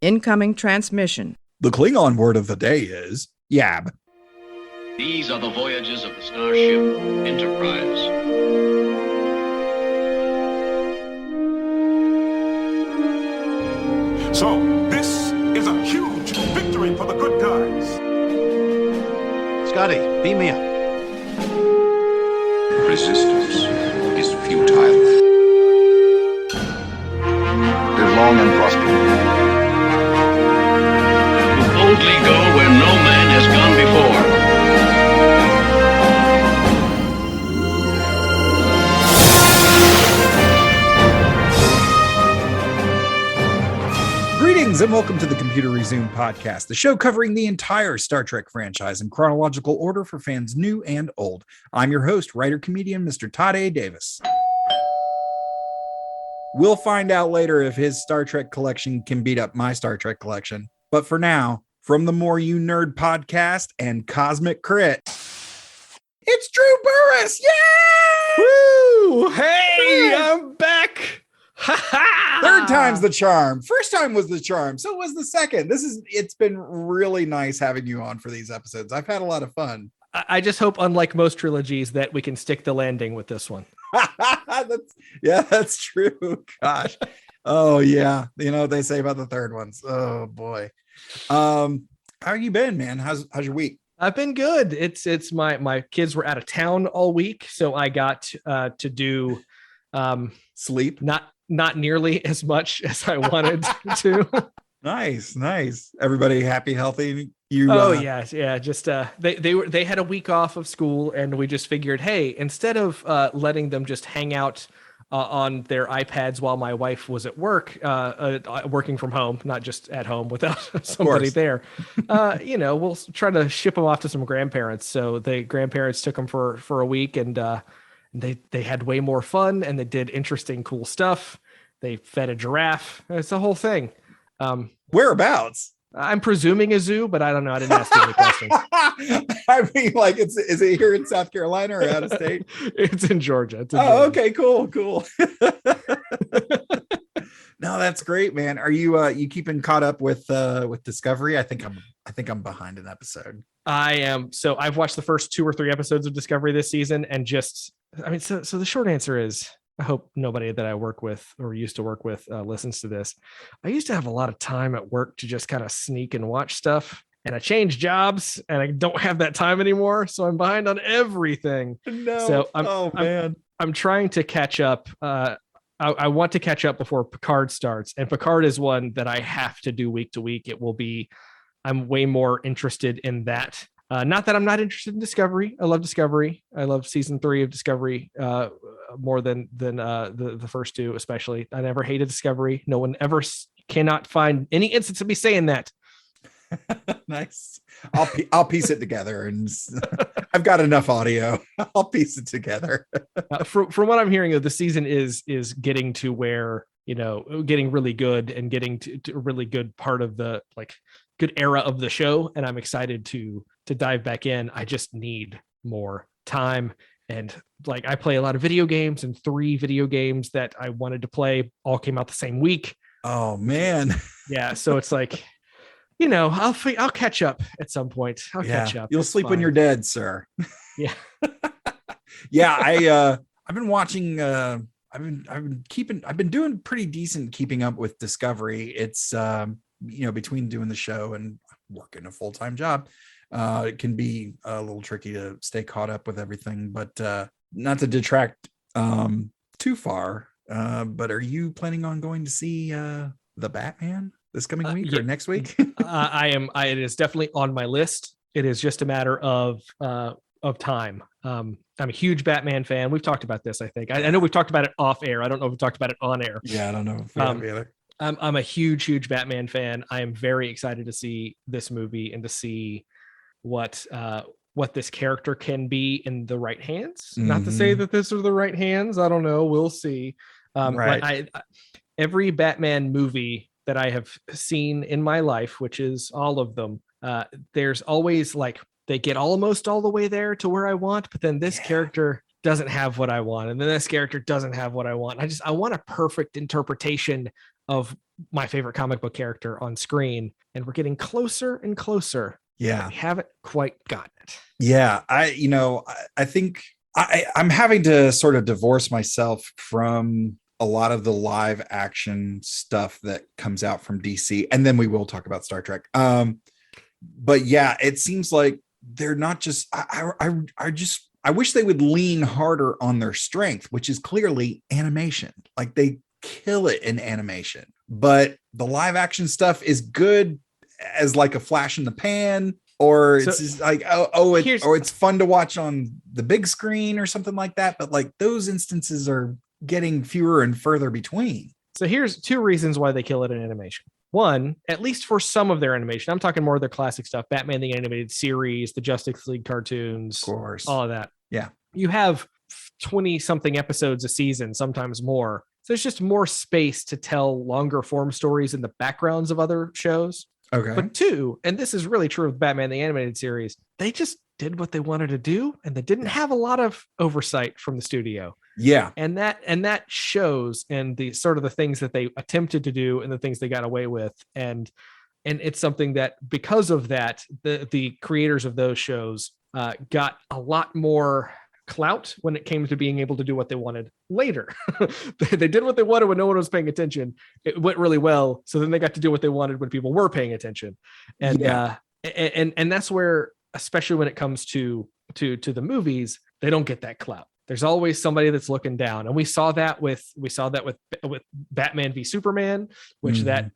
Incoming transmission. The Klingon word of the day is Yab. These are the voyages of the starship Enterprise. So, this is a huge victory for the good guys. Scotty, beam me up. Resistance is futile. Live long and prosper. Boldly go where no man has gone before. Greetings and welcome to the Computer Resume podcast, the show covering the entire Star Trek franchise in chronological order for fans new and old. I'm your host, writer-comedian, Mr. Todd A. Davis. We'll find out later if his Star Trek collection can beat up my Star Trek collection. But for now, from the More You Nerd podcast and Cosmic Crit, it's Drew Burriss! Yay! Woo! Hey, I'm back! Third time's the charm. First time was the charm. So was the second. It's been really nice having you on for these episodes. I've had a lot of fun. I just hope, unlike most trilogies, that we can stick the landing with this one. That's true. Gosh. Oh yeah. You know what they say about the third ones. Oh boy. How you been, man? How's your week? I've been good. It's my kids were out of town all week, so I got to do sleep. Not nearly as much as I wanted to. Nice. Everybody happy, healthy? Yeah. Just they had a week off of school, and we just figured, hey, instead of letting them just hang out on their iPads while my wife was at work, working from home, not just at home without somebody there, we'll try to ship them off to some grandparents. So the grandparents took them for a week, and they had way more fun, and they did interesting, cool stuff. They fed a giraffe. It's the whole thing. Whereabouts? I'm presuming a zoo, but I don't know. I didn't ask any questions. I mean, like, is it here in South Carolina or out of state? It's in Georgia. Georgia. Okay, cool. No, that's great, man. Are you keeping caught up with Discovery? I think I'm behind an episode. I am. So I've watched the first 2 or 3 episodes of Discovery this season, and so the short answer is, I hope nobody that I work with or used to work with listens to this. I used to have a lot of time at work to just kind of sneak and watch stuff, and I changed jobs and I don't have that time anymore. So I'm behind on everything. No. So I'm trying to catch up. I want to catch up before Picard starts, and Picard is one that I have to do week to week. I'm way more interested in that. Not that I'm not interested in Discovery. I love Discovery. I love season 3 of Discovery more than the first 2, especially. I never hated Discovery. No one ever cannot find any instance of me saying that. Nice. I'll piece it together, and I've got enough audio. I'll piece it together. From what I'm hearing, the season is getting to where, getting really good and getting to a really good part of the good era of the show, and I'm excited to dive back in. I just need more time, and I play a lot of video games, and 3 video games that I wanted to play all came out the same week. Oh man. Yeah, so it's I'll catch up at some point. Catch up. You'll sleep when you're dead, sir. Yeah. Yeah, I've been watching I've been doing pretty decent keeping up with Discovery. It's between doing the show and working a full-time job, it can be a little tricky to stay caught up with everything, but not to detract too far, but are you planning on going to see the Batman this coming week or next week? I am. It is definitely on my list. It is just a matter of time. I'm a huge Batman fan. We've talked about this, I think. I know we've talked about it off air. I don't know if we talked about it on air. Yeah, I don't know if we have either. I'm a huge Batman fan. I am very excited to see this movie and to see what this character can be in the right hands. Mm-hmm. Not to say that this are the right hands. I don't know. We'll see. Right. Every Batman movie that I have seen in my life, which is all of them, there's always they get almost all the way there to where I want, but then this character doesn't have what I want, and then this character doesn't have what I want. I want a perfect interpretation of my favorite comic book character on screen, and we're getting closer and closer. Yeah. We haven't quite gotten it. Yeah. I think I'm having to sort of divorce myself from a lot of the live action stuff that comes out from DC. And then we will talk about Star Trek. But yeah, it seems like they're not just, I wish they would lean harder on their strength, which is clearly animation. Like they kill it in animation, but the live action stuff is good as like a flash in the pan, or it's just like, it's fun to watch on the big screen or something like that. But like those instances are getting fewer and further between. So here's two reasons why they kill it in animation. One, at least for some of their animation, I'm talking more of their classic stuff, Batman the Animated Series, the Justice League cartoons, Of course. all of that. Yeah. You have 20 something episodes a season, sometimes more. So there's just more space to tell longer form stories in the backgrounds of other shows. Okay. But two, and this is really true of Batman the Animated Series, they just did what they wanted to do, and they didn't have a lot of oversight from the studio. Yeah. And that shows in the sort of the things that they attempted to do and the things they got away with. And it's something that because of that, the creators of those shows got a lot more clout when it came to being able to do what they wanted later. They did what they wanted when no one was paying attention. It went really well. So then they got to do what they wanted when people were paying attention. And and that's where, especially when it comes to the movies, they don't get that clout. There's always somebody that's looking down. And we saw that with Batman v Superman, which that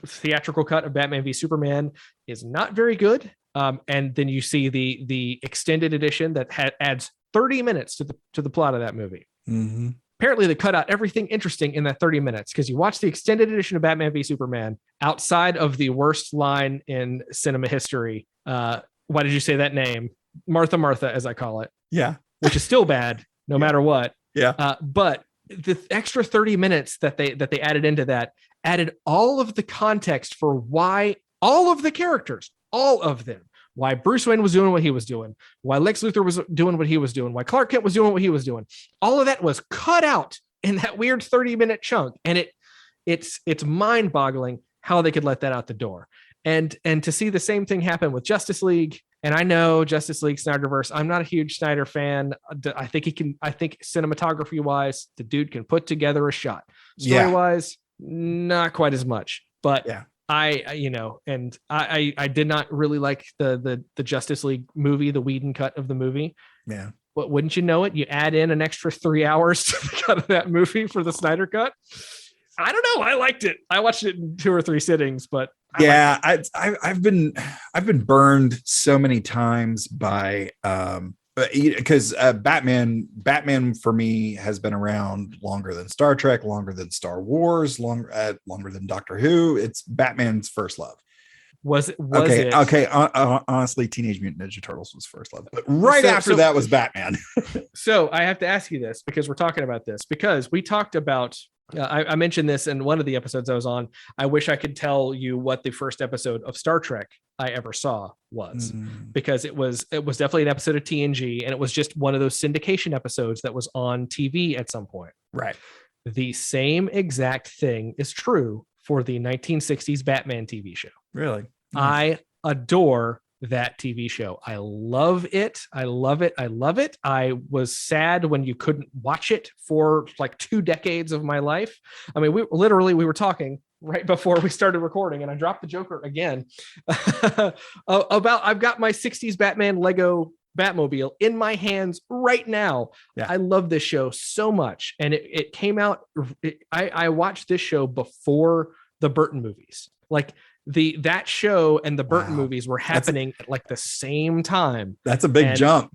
theatrical cut of Batman v Superman is not very good. And then you see the extended edition that adds 30 minutes to the plot of that movie. Mm-hmm. Apparently they cut out everything interesting in that 30 minutes, because you watch the extended edition of Batman v Superman, outside of the worst line in cinema history. Why did you say that name? Martha, as I call it. Yeah. Which is still bad no matter what. Yeah. But the extra 30 minutes that they added into that added all of the context for why all of the characters, all of them, why Bruce Wayne was doing what he was doing, why Lex Luthor was doing what he was doing, why Clark Kent was doing what he was doing. All of that was cut out in that weird 30-minute chunk. And it's mind-boggling how they could let that out the door. And to see the same thing happen with Justice League. And I know Justice League Snyderverse, I'm not a huge Snyder fan. I think cinematography wise, the dude can put together a shot. Story wise, not quite as much, but yeah. I did not really like the Justice League movie, the Whedon cut of the movie. Yeah. But wouldn't you know it? You add in an extra 3 hours to the cut of that movie for the Snyder cut. I don't know. I liked it. I watched it in 2 or 3 sittings, but I've been burned so many times by because Batman for me has been around longer than Star Trek, longer than Star Wars, longer than Doctor Who. It's Batman's first love. Was it? Okay. Honestly, Teenage Mutant Ninja Turtles was first love, but after that was Batman. So I have to ask you this, because we're talking about this, because we talked about. I mentioned this in one of the episodes I was on. I wish I could tell you what the first episode of Star Trek I ever saw was, because it was definitely an episode of TNG, and it was just one of those syndication episodes that was on TV at some point. Right. The same exact thing is true for the 1960s Batman TV show. Really? I adore that TV show. I love it. I love it. I love it. I was sad when you couldn't watch it for like 2 decades of my life. I mean, we were talking right before we started recording, and I dropped the Joker again about I've got my 60s Batman Lego Batmobile in my hands right now. Yeah. I love this show so much. And it came out. I watched this show before the Burton movies. Like, that show and the Burton movies were happening at like the same time. That's a big jump.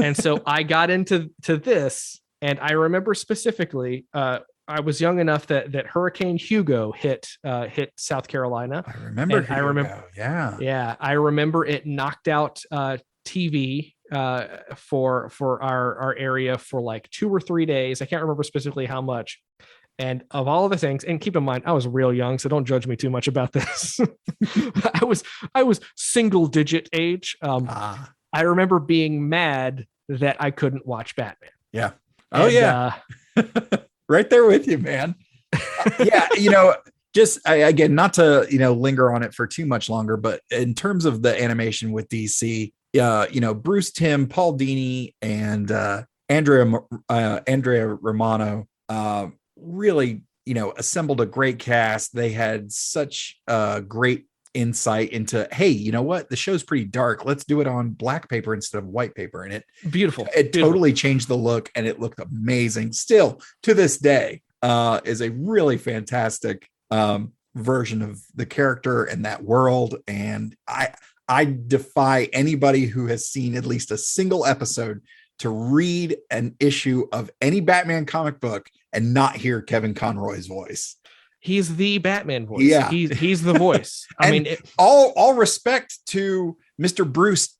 And so I got into this, and I remember specifically, I was young enough that Hurricane Hugo hit South Carolina. I remember. Yeah. I remember it knocked out TV for our area for like 2 or 3 days. I can't remember specifically how much. And of all of the things, and keep in mind, I was real young, so don't judge me too much about this. I was single digit age. I remember being mad that I couldn't watch Batman. Yeah. Oh, yeah. Right there with you, man. Yeah, just again, not to linger on it for too much longer, but in terms of the animation with DC, Bruce Timm, Paul Dini, and Andrea Romano really assembled a great cast. They had such great insight into, hey, you know what, the show's pretty dark, let's do it on black paper instead of white paper, and it totally changed the look, and it looked amazing. Still to this day is a really fantastic version of the character and that world. And I defy anybody who has seen at least a single episode to read an issue of any Batman comic book and not hear Kevin Conroy's voice. He's the Batman voice. Yeah, he's the voice. I mean, all respect to Mr. Bruce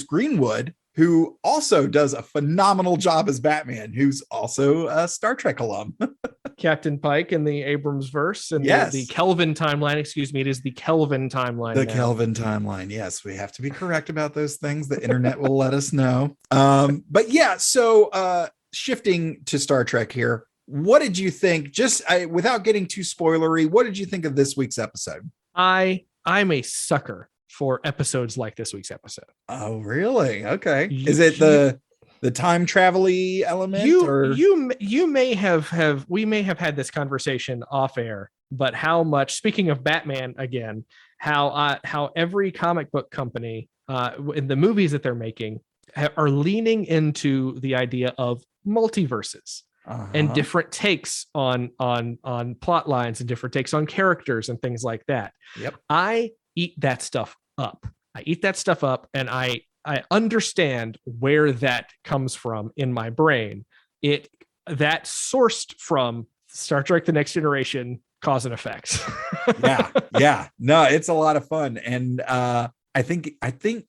Greenwood, who also does a phenomenal job as Batman, who's also a Star Trek alum. Captain Pike in the Abrams verse, and yes, the Kelvin timeline. Excuse me, it is the Kelvin timeline. The Kelvin timeline. Yes, we have to be correct about those things. The internet will let us know. But yeah, so shifting to Star Trek here. What did you think? Just without getting too spoilery, what did you think of this week's episode? I'm a sucker for episodes like this week's episode. Oh, really? Okay. Is it the time travel-y element? You may have we may have had this conversation off air, but how much, speaking of Batman again, how every comic book company in the movies that they're making are leaning into the idea of multiverses. And different takes on plot lines and different takes on characters and things like that. Yep. I eat that stuff up. And I understand where that comes from in my brain. That sourced from Star Trek: The Next Generation, cause and effects. Yeah. No, it's a lot of fun. And I think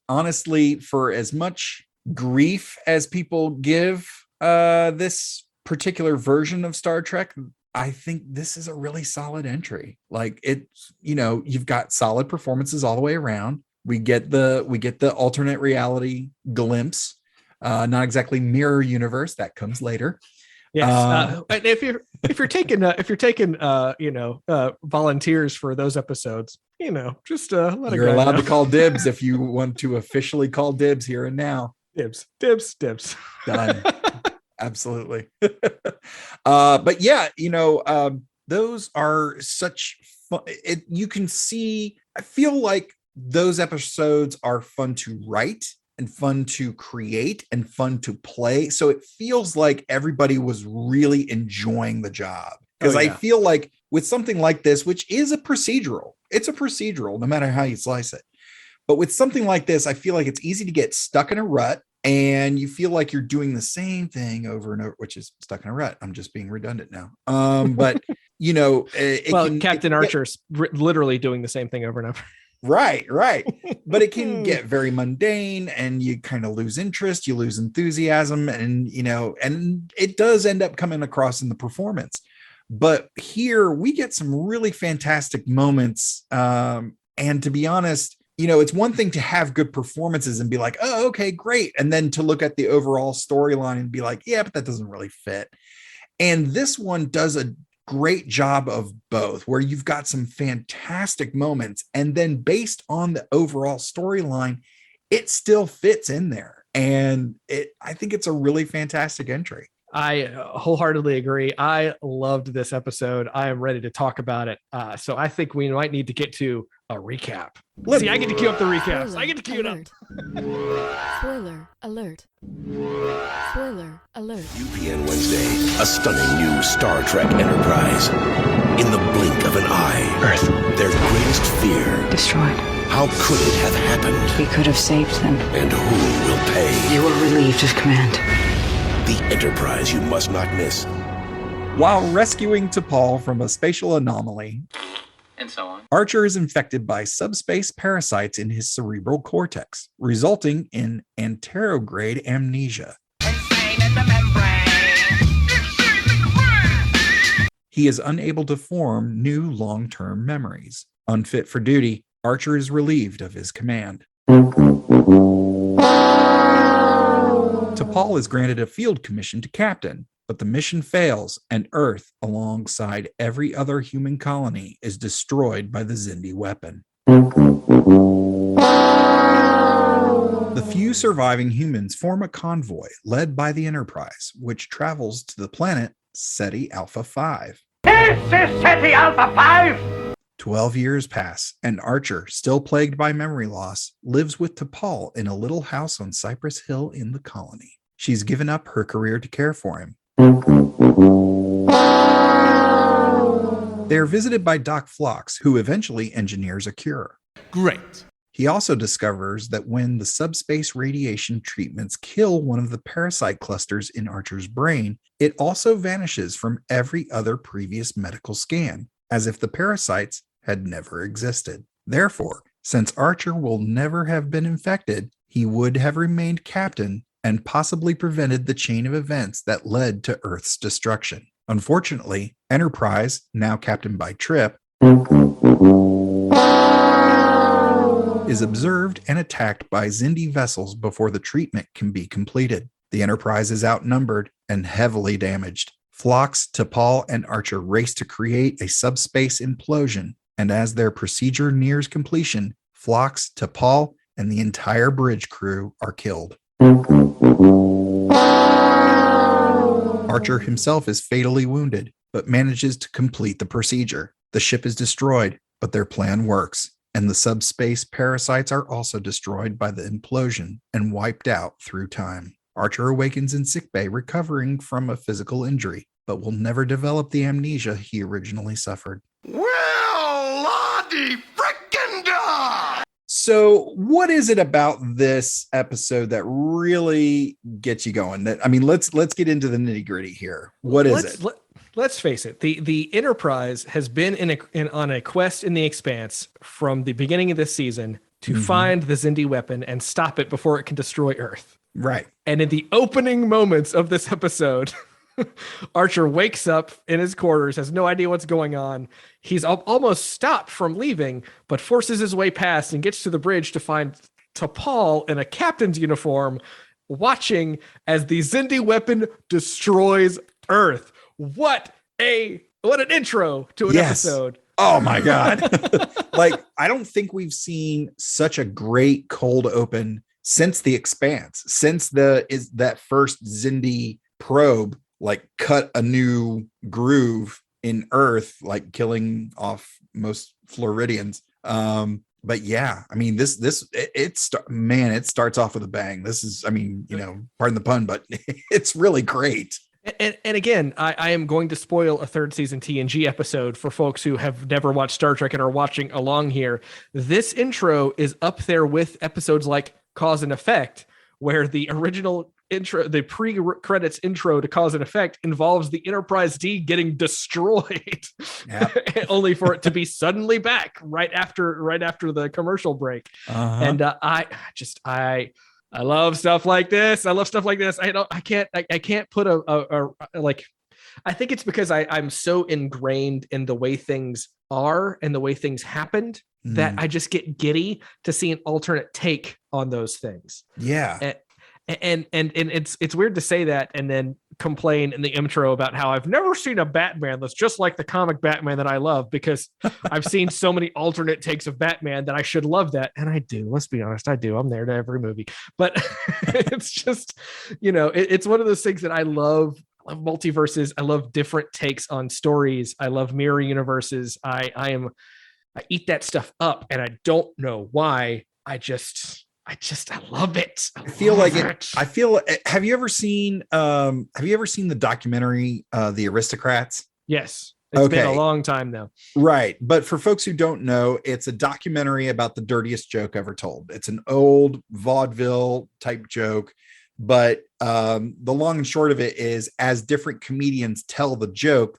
honestly, for as much grief as people give this particular version of Star Trek, I think this is a really solid entry. Like, it's, you've got solid performances all the way around. We get the alternate reality glimpse, not exactly mirror universe, that comes later. Yes. If you're taking volunteers for those episodes, just let you're allowed to call dibs if you want to officially call dibs here and now. Dibs. Done. Absolutely. But yeah, those are such fun. You can see, I feel like those episodes are fun to write and fun to create and fun to play. So it feels like everybody was really enjoying the job. Because I feel like with something like this, which is it's a procedural, no matter how you slice it. But with something like this, I feel like it's easy to get stuck in a rut. And you feel like you're doing the same thing over and over, which is stuck in a rut. I'm just being redundant now. But Captain Archer's literally doing the same thing over and over. Right. But it can get very mundane, and you kind of lose interest, you lose enthusiasm, and and it does end up coming across in the performance. But here we get some really fantastic moments. And to be honest, it's one thing to have good performances and be like, oh, okay, great. And then to look at the overall storyline and be like, yeah, but that doesn't really fit. And this one does a great job of both, where you've got some fantastic moments, and then based on the overall storyline, it still fits in there. And I think it's a really fantastic entry. I wholeheartedly agree. I loved this episode. I am ready to talk about it. So I think we might need to get to a recap. See, I get to cue up the recaps. I get to cue it up. Spoiler alert. Spoiler alert. UPN Wednesday, a stunning new Star Trek Enterprise. In the blink of an eye, Earth, their greatest fear. Destroyed. How could it have happened? We could have saved them. And who will pay? You were relieved of command. The Enterprise you must not miss. While rescuing T'Pol from a spatial anomaly, and so on, Archer is infected by subspace parasites in his cerebral cortex, resulting in anterograde amnesia. He is unable to form new long-term memories. Unfit for duty, Archer is relieved of his command. T'Pol is granted a field commission to captain, but the mission fails, and Earth, alongside every other human colony, is destroyed by the Xindi weapon. The few surviving humans form a convoy led by the Enterprise, which travels to the planet SETI Alpha 5. This is SETI Alpha 5! 12 years pass, and Archer, still plagued by memory loss, lives with T'Pol in a little house on Cypress Hill in the colony. She's given up her career to care for him. They are visited by Doc Phlox, who eventually engineers a cure. Great. He also discovers that when the subspace radiation treatments kill one of the parasite clusters in Archer's brain, it also vanishes from every other previous medical scan, as if the parasites had never existed. Therefore, since Archer will never have been infected, he would have remained captain and possibly prevented the chain of events that led to Earth's destruction. Unfortunately, Enterprise, now captained by Trip, is observed and attacked by Xindi vessels before the treatment can be completed. The Enterprise is outnumbered and heavily damaged. Phlox, T'Pol, and Archer race to create a subspace implosion, and as their procedure nears completion, Phlox, T'Pol, and the entire bridge crew are killed. Archer himself is fatally wounded, but manages to complete the procedure. The ship is destroyed, but their plan works, and the subspace parasites are also destroyed by the implosion and wiped out through time. Archer awakens in sickbay, recovering from a physical injury, but will never develop the amnesia he originally suffered. Well, Lottie frickin' da! So, what is it about this episode that really gets you going? That, I mean, let's get into the nitty gritty here. What is it? Let's face it. The Enterprise has been on a quest in the Expanse from the beginning of this season to find the Xindi weapon and stop it before it can destroy Earth. Right. And in the opening moments of this episode, Archer wakes up in his quarters, has no idea what's going on. He's almost stopped from leaving, but forces his way past and gets to the bridge to find T'Pol in a captain's uniform, watching as the Xindi weapon destroys Earth. What an intro to an episode. Oh my God. Like, I don't think we've seen such a great cold open since the Expanse, since that first Xindi probe, like, cut a new groove in Earth, like killing off most Floridians. But yeah, I mean, it starts off with a bang. This is, I mean, pardon the pun, but it's really great. And again, I am going to spoil a third season TNG episode for folks who have never watched Star Trek and are watching along here. This intro is up there with episodes like Cause and Effect, where the original intro, the pre-credits intro to Cause and Effect, involves the Enterprise D getting destroyed, only for it to be suddenly back right after the commercial break. And I love stuff like this. I can't put I think it's because I'm so ingrained in the way things are and the way things happened that I just get giddy to see an alternate take on those things. Yeah. And it's weird to say that and then complain in the intro about how I've never seen a Batman that's just like the comic Batman that I love, because I've seen so many alternate takes of Batman that I should love that. And I do. Let's be honest, I do. I'm there to every movie. But it's just, it's one of those things that I love. I love multiverses. I love different takes on stories. I love mirror universes. I eat that stuff up, and I don't know why. I love it. Have you ever seen the documentary, The Aristocrats? Yes. It's been a long time now. Right. But for folks who don't know, it's a documentary about the dirtiest joke ever told. It's an old vaudeville type joke. But the long and short of it is, as different comedians tell the joke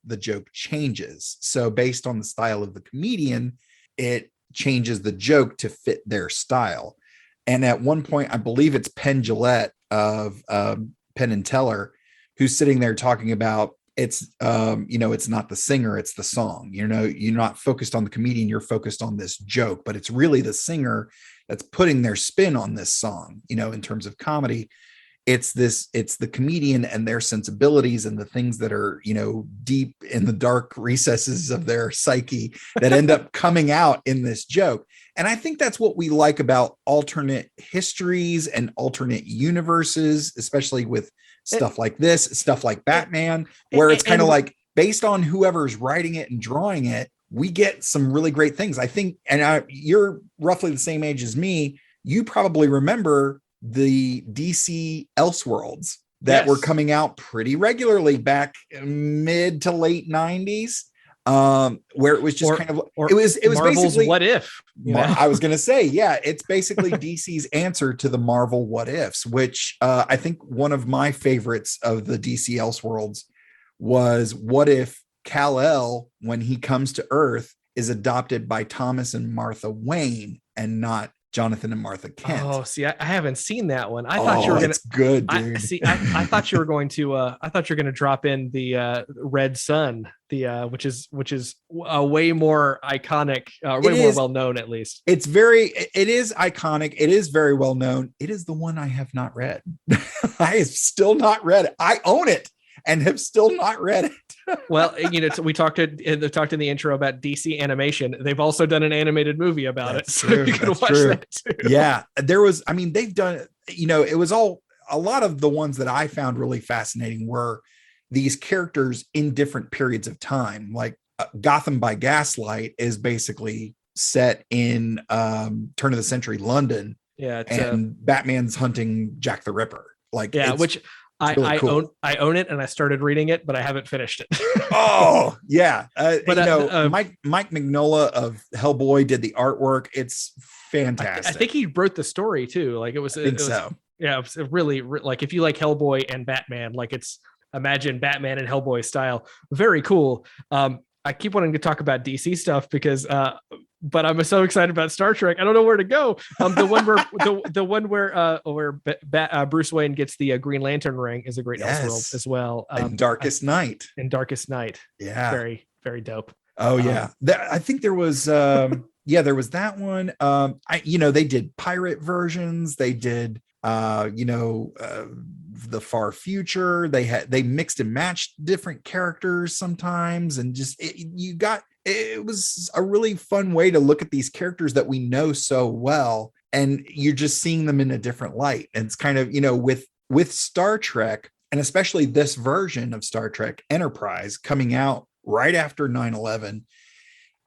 changes. So based on the style of the comedian, it changes the joke to fit their style. And at one point, I believe it's Penn Jillette of Penn and Teller, who's sitting there talking about it's not the singer, it's the song. You're not focused on the comedian, you're focused on this joke, but it's really the singer that's putting their spin on this song, in terms of comedy. it's the comedian and their sensibilities and the things that are, deep in the dark recesses of their psyche that end up coming out in this joke. And I think that's what we like about alternate histories and alternate universes, especially with stuff like this, stuff like Batman, where it's kind of like based on whoever's writing it and drawing it, we get some really great things. I think, and you're roughly the same age as me. You probably remember the DC Elseworlds that were coming out pretty regularly back mid to late 90s, where it was just it was Marvel's basically What If. I was going to say, it's basically DC's answer to the Marvel What Ifs, which I think one of my favorites of the DC Elseworlds was what if Kal-El, when he comes to Earth, is adopted by Thomas and Martha Wayne and not Jonathan and Martha Kent. Oh, see, I haven't seen that one. I thought you were gonna. It's good, dude. I thought you were going to. I thought you were going to drop in the Red Sun, which is a way more iconic, way more well known, at least. It is iconic. It is very well known. It is the one I have not read. I have still not read it. I own it and have still not read it. Well, we talked in the intro about DC animation. They've also done an animated movie about it. So you can watch that too. Yeah. They've done, it was a lot of the ones that I found really fascinating were these characters in different periods of time. Like Gotham by Gaslight is basically set in turn of the century London. Yeah. And Batman's hunting Jack the Ripper. Which I own it and I started reading it, but I haven't finished it. Oh yeah. But Mike Mignola of Hellboy did the artwork. It's fantastic. I think he wrote the story too. Yeah, it was really like, if you like Hellboy and Batman, imagine Batman and Hellboy style. Very cool. I keep wanting to talk about DC stuff because but I'm so excited about Star Trek. I don't know where to go. The one where Bruce Wayne gets the Green Lantern ring is a great Elseworld as well. Darkest Night. Yeah. Very, very dope. Oh yeah. I think there was there was that one. They did pirate versions. They did the far future. They mixed and matched different characters sometimes, and just it was a really fun way to look at these characters that we know so well, and you're just seeing them in a different light. And it's kind of, with Star Trek, and especially this version of Star Trek Enterprise coming out right after 9/11,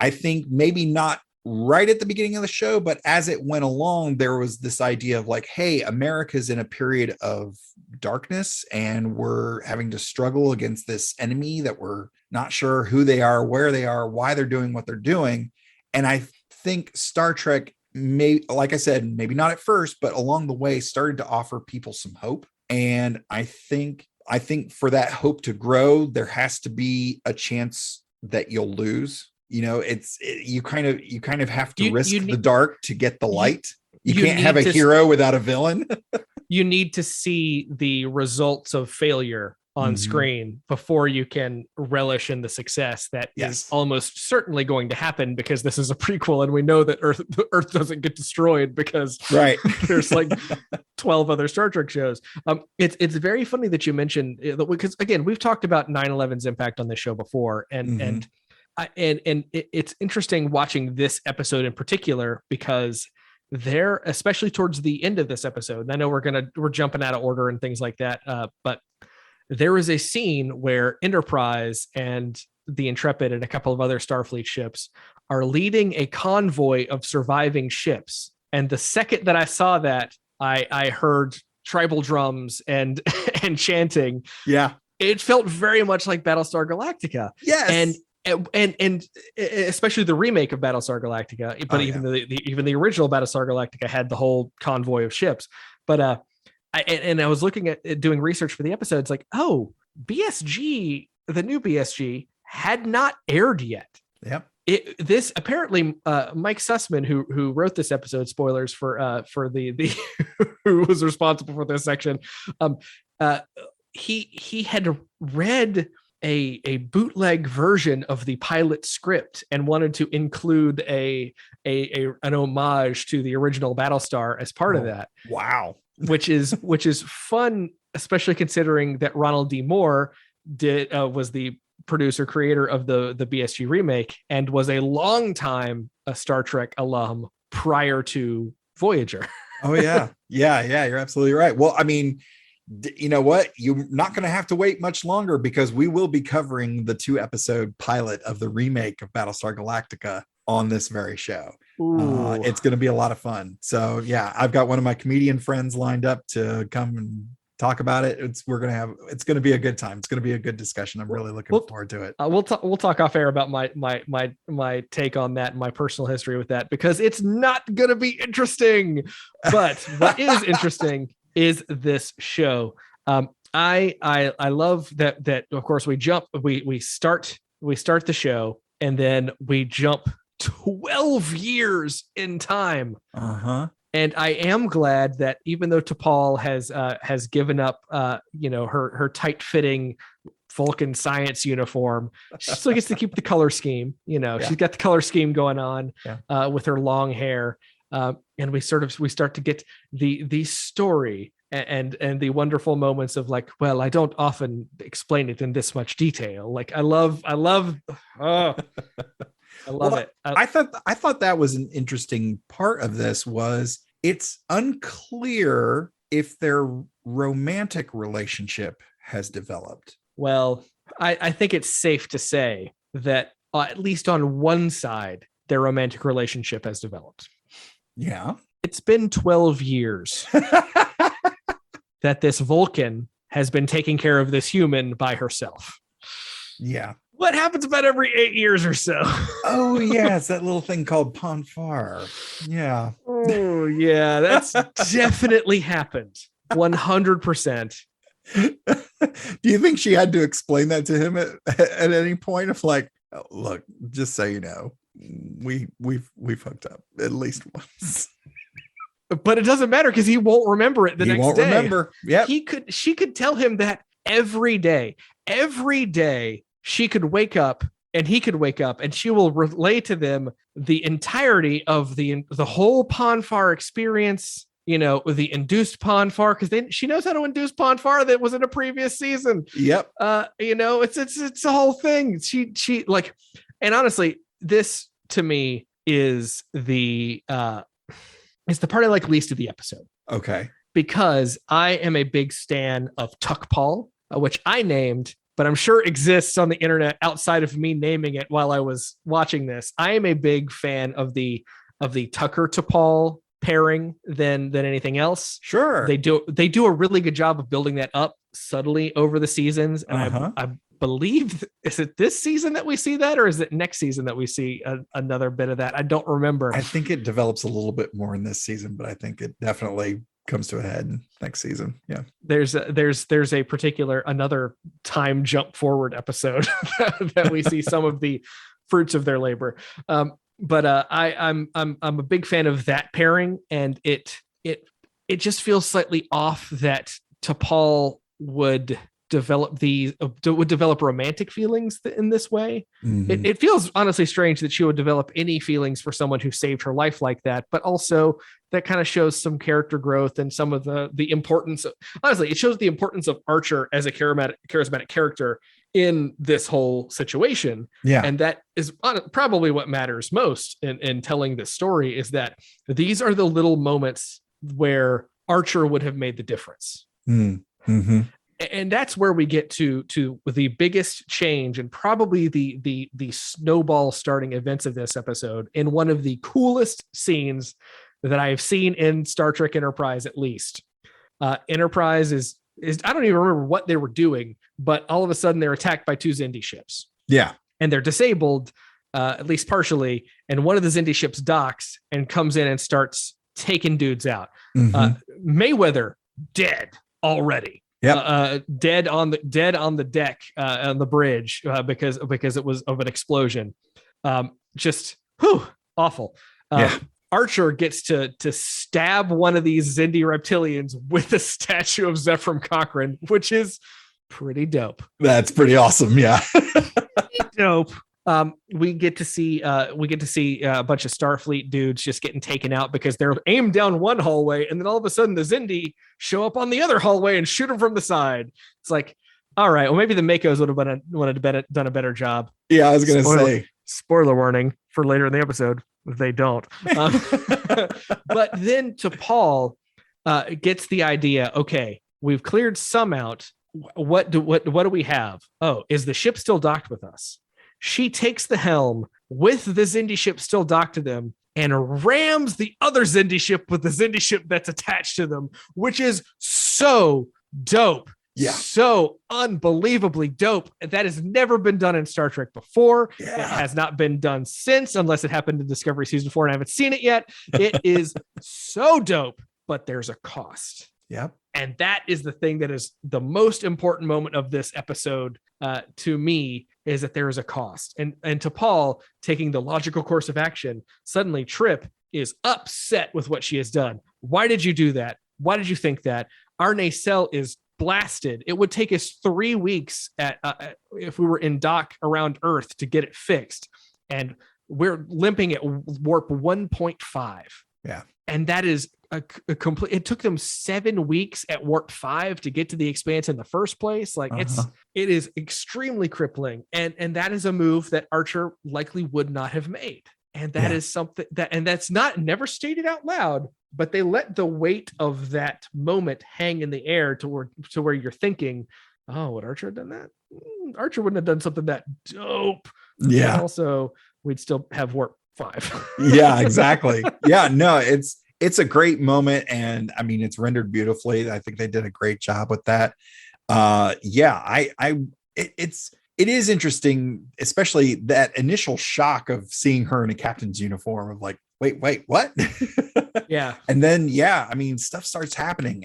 I think maybe not right at the beginning of the show, but as it went along, there was this idea of like, hey, America's in a period of darkness and we're having to struggle against this enemy that we're not sure who they are, where they are, why they're doing what they're doing. And I think Star Trek, like I said, maybe not at first, but along the way started to offer people some hope. And I think for that hope to grow, there has to be a chance that you'll lose. You kind of have to risk the dark to get the light. You can't have a hero without a villain. You need to see the results of failure on screen before you can relish in the success that is almost certainly going to happen, because this is a prequel and we know that Earth doesn't get destroyed because there's like 12 other Star Trek shows. It's very funny that you mentioned, because again, we've talked about 9/11's impact on this show before, and it's interesting watching this episode in particular, because there, especially towards the end of this episode, and I know we're jumping out of order and things like that, but there is a scene where Enterprise and the Intrepid and a couple of other Starfleet ships are leading a convoy of surviving ships. And the second that I saw that, I heard tribal drums and chanting. Yeah. It felt very much like Battlestar Galactica. Yes. And especially the remake of Battlestar Galactica, but even the original Battlestar Galactica had the whole convoy of ships. But I was looking at doing research for the episode. It's like, BSG, the new BSG, had not aired yet. Yep. This apparently Mike Sussman, who wrote this episode, spoilers for the who was responsible for this section. He had read a bootleg version of the pilot script and wanted to include an homage to the original Battlestar as part of that. Wow. which is fun, especially considering that Ronald D. Moore was the producer creator of the BSG remake and was a long time a Star Trek alum prior to Voyager. Oh yeah. You're absolutely right. Well, I mean, you know what? You're not going to have to wait much longer because we will be covering the 2-episode pilot of the remake of Battlestar Galactica on this very show. It's going to be a lot of fun. So yeah, I've got one of my comedian friends lined up to come and talk about it. It's going to be a good time. It's going to be a good discussion. I'm really looking forward to it. We'll talk off air about my take on that and my personal history with that, because it's not going to be interesting. But what is interesting is this show. I love that of course we start the show and then we jump 12 years in time. And I am glad that even though T'Pol has given up her tight-fitting Vulcan science uniform, she still gets to keep the color scheme. She's got the color scheme going on with her long hair. And we start to get the story and the wonderful moments of like, well, I don't often explain it in this much detail. Like I love it. I thought that was an interesting part of this. Was it's unclear if their romantic relationship has developed. Well, I think it's safe to say that at least on one side, their romantic relationship has developed. Yeah. It's been 12 years that this Vulcan has been taking care of this human by herself. Yeah. What happens about every 8 years or so? Oh, yeah. It's that little thing called Ponfar. Yeah. Oh, yeah. That's definitely happened. 100%. Do you think she had to explain that to him at any point of like, oh, look, just so you know, we've hooked up at least once. But it doesn't matter because he won't remember it the next day. He won't remember. Yeah. She could tell him that every day. Every day she could wake up and he could wake up and she will relay to them the entirety of the whole Ponfar experience, with the induced Ponfar, because she knows how to induce Ponfar that was in a previous season. Yep. It's a whole thing. She like, and honestly, this to me is it's the part I like least of the episode. Okay. Because I am a big stan of T'Pol, which I named, but I'm sure exists on the internet outside of me naming it while I was watching this. I am a big fan of the Tucker T'Pol pairing than anything else. Sure. They do a really good job of building that up subtly over the seasons. And I believe, is it this season that we see that, or is it next season that we see another bit of that? I don't remember. I think it develops a little bit more in this season, but I think it definitely comes to a head next season. Yeah. There's a particular another time jump forward episode that we see some of the fruits of their labor. But I'm a big fan of that pairing, and it just feels slightly off that T'Pol would develop romantic feelings in this way. Mm-hmm. It feels honestly strange that she would develop any feelings for someone who saved her life like that, but also that kind of shows some character growth and some of the importance of, honestly, it shows the importance of Archer as a charismatic character in this whole situation. Yeah. And that is probably what matters most in telling this story, is that these are the little moments where Archer would have made the difference. Mm-hmm. And that's where we get to the biggest change and probably the snowball starting events of this episode in one of the coolest scenes that I have seen in Star Trek Enterprise, at least. Enterprise is I don't even remember what they were doing, but all of a sudden they're attacked by two Xindi ships. Yeah. And they're disabled, at least partially. And one of the Xindi ships docks and comes in and starts taking dudes out. Mm-hmm. Mayweather dead already. Yep. Dead on the deck on the bridge because it was of an explosion. Just awful. Yeah. Archer gets to stab one of these Xindi reptilians with a statue of Zephram Cochrane, which is pretty dope. That's pretty awesome. Yeah. Dope. we get to see a bunch of Starfleet dudes just getting taken out because they're aimed down one hallway, and then all of a sudden the Xindi show up on the other hallway and shoot them from the side. It's like, all right, well maybe the Makos would have done a better job. Yeah, I was gonna say. Spoiler warning for later in the episode. They don't. But then T'Pol gets the idea. Okay, we've cleared some out. What do we have? Oh, is the ship still docked with us? She takes the helm with the Xindi ship still docked to them and rams the other Xindi ship with the Xindi ship that's attached to them, which is so dope. Yeah. So unbelievably dope. That has never been done in Star Trek before. Yeah. It has not been done since, unless it happened in Discovery Season 4 and I haven't seen it yet. It is so dope, but there's a cost. Yep. And that is the thing that is the most important moment of this episode to me, is that there is a cost. And T'Pol taking the logical course of action, suddenly Trip is upset with what she has done. Why did you do that? Why did you think that? Our nacelle is blasted. It would take us 3 weeks if we were in dock around Earth to get it fixed. And we're limping at warp 1.5. Yeah. And that is a complete, it took them 7 weeks at warp 5 to get to the Expanse in the first place. Like it is extremely crippling. And that is a move that Archer likely would not have made. And that is something that's never stated out loud, but they let the weight of that moment hang in the air to where you're thinking, oh, would Archer have done that? Archer wouldn't have done something that dope. Yeah. And also, we'd still have warp 5. Yeah, exactly. Yeah, no, it's a great moment, and I mean it's rendered beautifully. I think they did a great job with that. It is interesting, especially that initial shock of seeing her in a captain's uniform of like, wait, what? Yeah. And then, I mean, stuff starts happening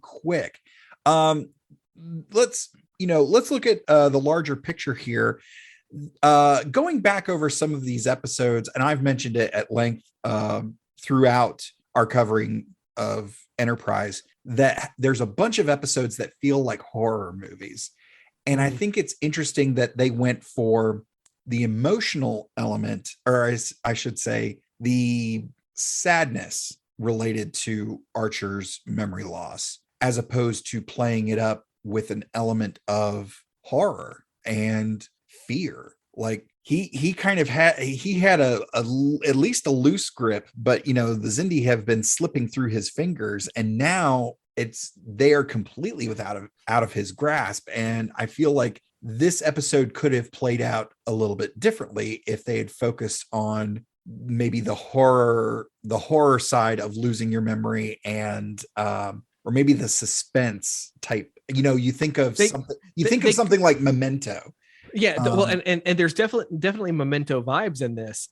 quick. Let's look at the larger picture here. Going back over some of these episodes, and I've mentioned it at length throughout our covering of Enterprise, that there's a bunch of episodes that feel like horror movies. And I think it's interesting that they went for the emotional element, or I should say, the sadness related to Archer's memory loss, as opposed to playing it up with an element of horror and fear. Like he kind of had at least a loose grip, but the Xindi have been slipping through his fingers, and now they are completely out of his grasp. And I feel like this episode could have played out a little bit differently if they had focused on maybe the horror side of losing your memory, and or maybe the suspense type. You think of something like Memento. Yeah, well, and there's definitely Memento vibes in this.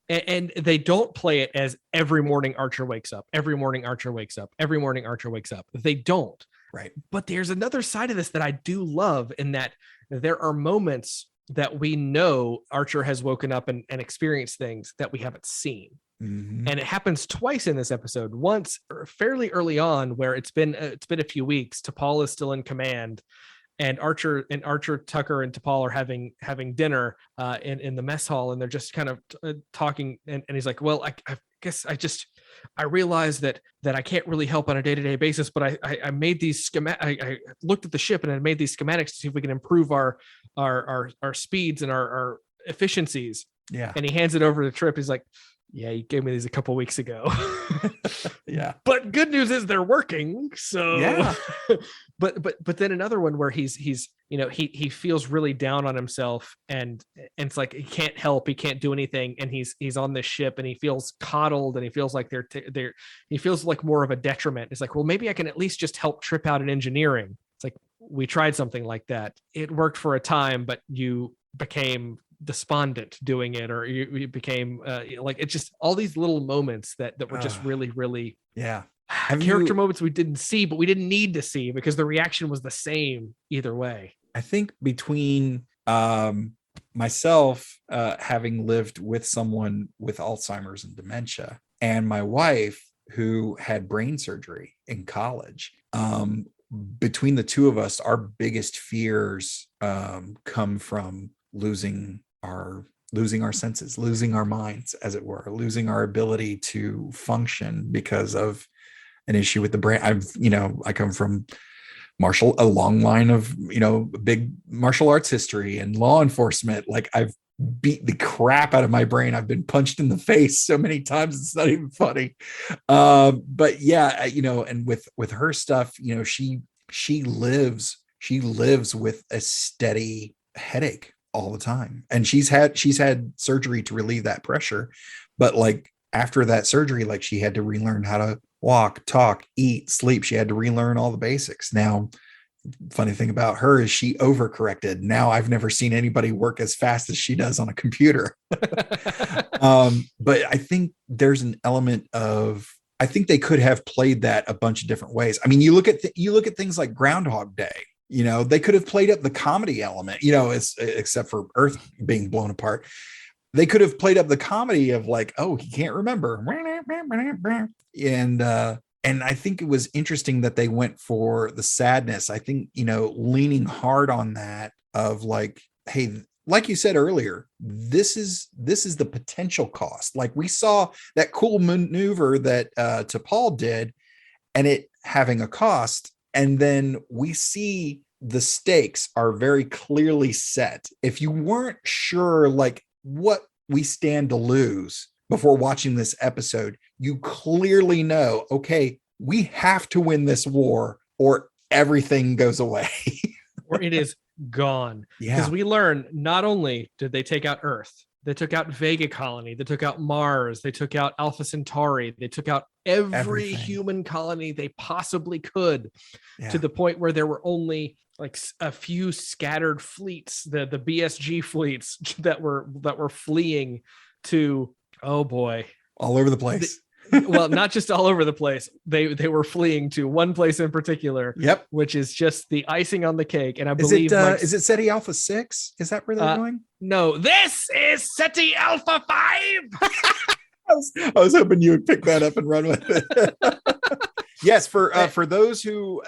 And they don't play it as every morning Archer wakes up, every morning Archer wakes up, every morning Archer wakes up. They don't. Right. But there's another side of this that I do love, in that there are moments that we know Archer has woken up and experienced things that we haven't seen. Mm-hmm. And it happens twice in this episode. Once fairly early on, where it's been a few weeks, T'Pol is still in command, and Archer, Tucker, and T'Pol are having dinner in the mess hall, and they're just kind of talking. And he's like, "Well, I guess I realized that I can't really help on a day-to-day basis, but I made these I looked at the ship and I made these schematics to see if we can improve our speeds and our efficiencies." Yeah. And he hands it over to Trip. He's like, "Yeah, you gave me these a couple weeks ago." Yeah. But good news is they're working. So yeah. But then another one where he feels really down on himself, and it's like he can't help, he can't do anything, and he's on this ship and he feels coddled, and he feels like he feels like more of a detriment. It's like, well, maybe I can at least just help Trip out in engineering. It's like, we tried something like that. It worked for a time, but you became despondent doing it, or you became like, it's just all these little moments that were just really, really character moments we didn't see, but we didn't need to see, because the reaction was the same either way. I think between myself having lived with someone with Alzheimer's and dementia, and my wife who had brain surgery in college, between the two of us, our biggest fears come from losing losing our senses, losing our minds, as it were, losing our ability to function because of an issue with the brain. I come from a long line of, big martial arts history and law enforcement. Like, I've beat the crap out of my brain. I've been punched in the face so many times, it's not even funny. But yeah, and with her stuff, she lives with a steady headache all the time. And she's had surgery to relieve that pressure. But like, after that surgery, like, she had to relearn how to walk, talk, eat, sleep. She had to relearn all the basics. Now, funny thing about her is she overcorrected. Now I've never seen anybody work as fast as she does on a computer. But I think there's an element of, I think they could have played that a bunch of different ways. I mean, you look at things like Groundhog Day. They could have played up the comedy element, except for Earth being blown apart. They could have played up the comedy of like, oh, he can't remember. And I think it was interesting that they went for the sadness. I think, leaning hard on that of like, hey, like you said earlier, this is the potential cost. Like, we saw that cool maneuver that T'Pol did, and it having a cost. And then we see the stakes are very clearly set. If you weren't sure, like, what we stand to lose before watching this episode, you clearly know, okay, we have to win this war or everything goes away. Or it is gone. Yeah. Because we learn, not only did they take out Earth, they took out Vega Colony, they took out Mars, they took out Alpha Centauri, they took out every human colony they possibly could, to the point where there were only like a few scattered fleets, the BSG fleets that were fleeing to, oh boy, all over the place. Well, not just all over the place. They were fleeing to one place in particular. Yep. Which is just the icing on the cake. And I believe is it SETI Alpha 6? Is that where they're going? No, this is SETI Alpha 5. I was hoping you would pick that up and run with it. Yes, for those who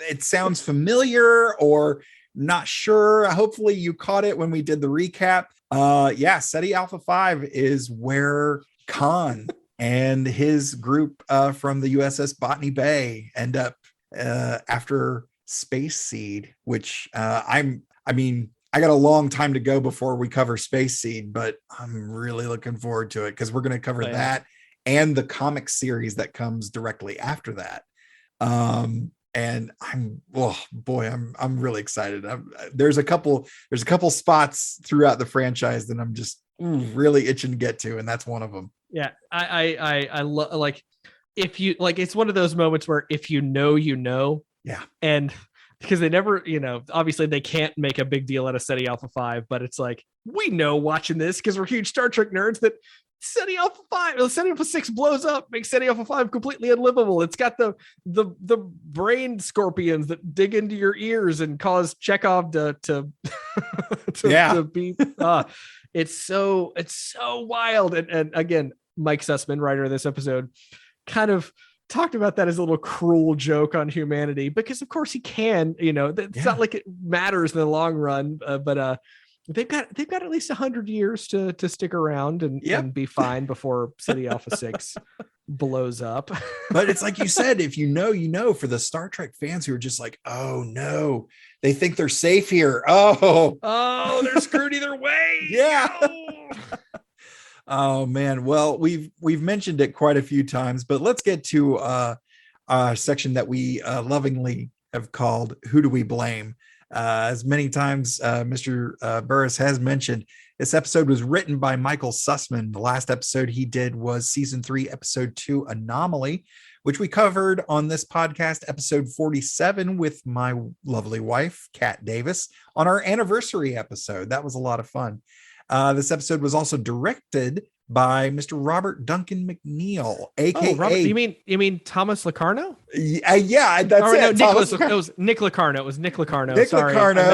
it sounds familiar or not sure, hopefully you caught it when we did the recap. SETI Alpha 5 is where Khan and his group from the USS Botany Bay end up after Space Seed, which I got a long time to go before we cover Space Seed, but I'm really looking forward to it because we're going to cover that and the comic series that comes directly after that. And I'm really excited. There's a couple spots throughout the franchise that I'm just really itching to get to, and that's one of them. Yeah, I love, like, if you like, it's one of those moments where if you know, yeah, and because they never, obviously they can't make a big deal out of SETI Alpha 5, but it's like, we know watching this because we're huge Star Trek nerds that SETI Alpha 5, SETI Alpha 6 blows up, makes SETI Alpha 5 completely unlivable. It's got the brain scorpions that dig into your ears and cause Chekhov to be. It's so wild. And again, Mike Sussman, writer of this episode, kind of talked about that as a little cruel joke on humanity, because of course he can, it's not like it matters in the long run, but they've got at least 100 years to stick around and be fine before SETI Alpha 6 blows up. But it's like you said, if you know, for the Star Trek fans who are just like, oh no, they think they're safe here. Oh, they're screwed either way. Yeah. Oh man. Well, we've mentioned it quite a few times, but let's get to a section that we lovingly have called "Who Do We Blame?" As many times Mr. Burriss has mentioned, this episode was written by Michael Sussman. The last episode he did was season 3, episode 2, Anomaly, which we covered on this podcast, episode 47, with my lovely wife, Kat Davis, on our anniversary episode. That was a lot of fun. This episode was also directed by Mr. Robert Duncan McNeil, aka Robert, you mean Thomas Locarno? Yeah, that's it. It was Nick Locarno. It was Nick Locarno. Sorry, Locarno. I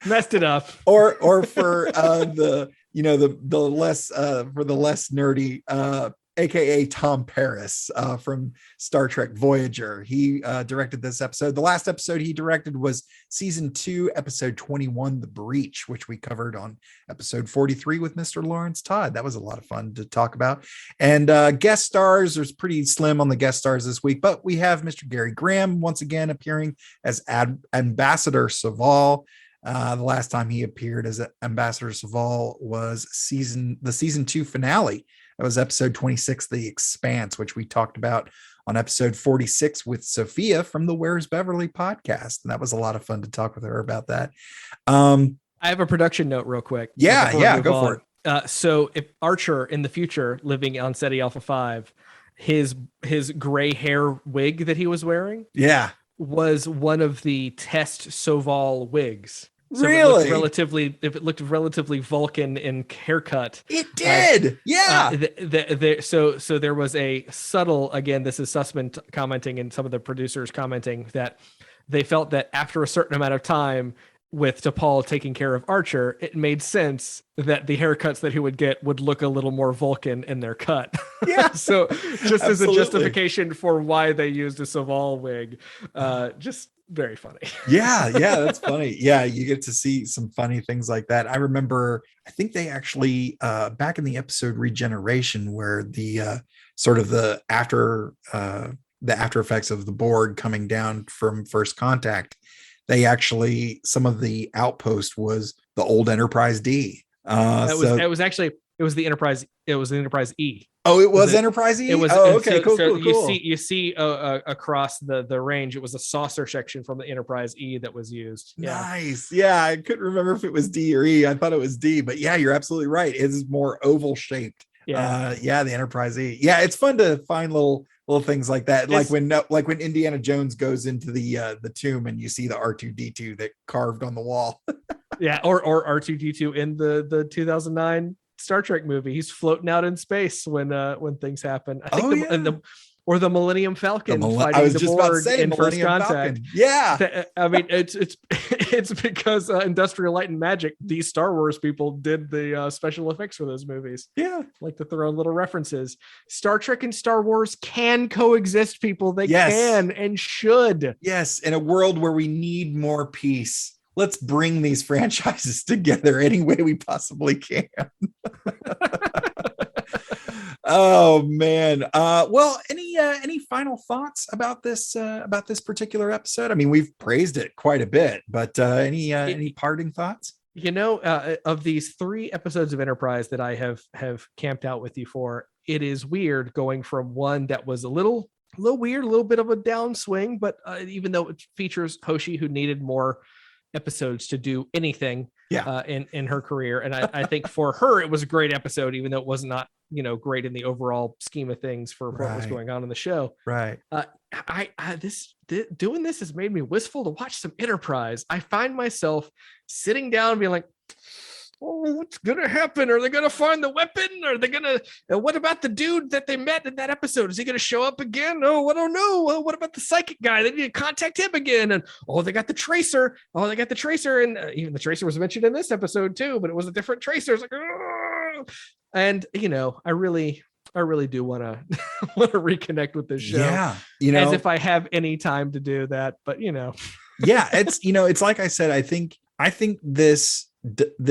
messed it up. Or for the less for the less nerdy aka Tom Paris, from Star Trek Voyager. He directed this episode. The last episode he directed was season 2, episode 21, The Breach, which we covered on episode 43 with Mr. Lawrence Todd. That was a lot of fun to talk about. And guest stars, there's pretty slim on the guest stars this week, but we have Mr. Gary Graham once again appearing as Ambassador Saval. The last time he appeared as Ambassador Saval was the season 2 finale. That was episode 26, The Expanse, which we talked about on episode 46 with Sophia from the Where's Beverly podcast. And that was a lot of fun to talk with her about that. I have a production note real quick. Yeah, go for it. So if Archer in the future living on SETI Alpha 5, his gray hair wig that he was wearing, was one of the test Soval wigs. So really? If it looked relatively Vulcan in haircut, it did. So there was a subtle, again, this is Sussman commenting and some of the producers commenting that they felt that after a certain amount of time with T'Pol taking care of Archer, it made sense that the haircuts that he would get would look a little more Vulcan in their cut. Yeah. So just as a justification for why they used a Saval wig, just very funny. Yeah, that's funny. Yeah, you get to see some funny things like that. I remember, I think they actually back in the episode Regeneration, where the sort of the after effects of the Borg coming down from First Contact, they actually, some of the outpost was the old Enterprise D. It was the Enterprise. It was the Enterprise E. Oh, it was Enterprise E. It was. Okay, cool. You see across the range, it was a saucer section from the Enterprise E that was used. Nice. Yeah, I couldn't remember if it was D or E. I thought it was D, but yeah, you're absolutely right. It is more oval shaped. The Enterprise E. Yeah, it's fun to find little things like that. Like when Indiana Jones goes into the tomb and you see the R2D2 that carved on the wall. or R2D2 in the 2009 Star Trek movie. He's floating out in space when things happen. I think the Millennium Falcon fighting the Borg in First Contact. Falcon. Yeah. I mean, it's because Industrial Light and Magic, these Star Wars people did the special effects for those movies. Yeah. Like to throw in little references. Star Trek and Star Wars can coexist, people. They can and should. Yes. In a world where we need more peace, let's bring these franchises together any way we possibly can. Oh man. Well, any final thoughts about this particular episode? I mean, we've praised it quite a bit, but any parting thoughts? Of these 3 episodes of Enterprise that I have camped out with you for, it is weird going from one that was a little weird, a little bit of a downswing, but even though it features Hoshi, who needed more episodes to do anything in her career, and I think for her it was a great episode, even though it was not great in the overall scheme of things for what was going on in the show. Doing this has made me wistful to watch some Enterprise. I find myself sitting down and being like, oh, what's gonna happen? Are they gonna find the weapon? Are they gonna what about the dude that they met in that episode? Is he gonna show up again? Oh, I don't know. What about the psychic guy? They need to contact him again. And they got the tracer. And even the tracer was mentioned in this episode too, but it was a different tracer. It's like, oh! And I really do want to reconnect with this show. Yeah, as if I have any time to do that. But yeah, it's it's like I said. I think this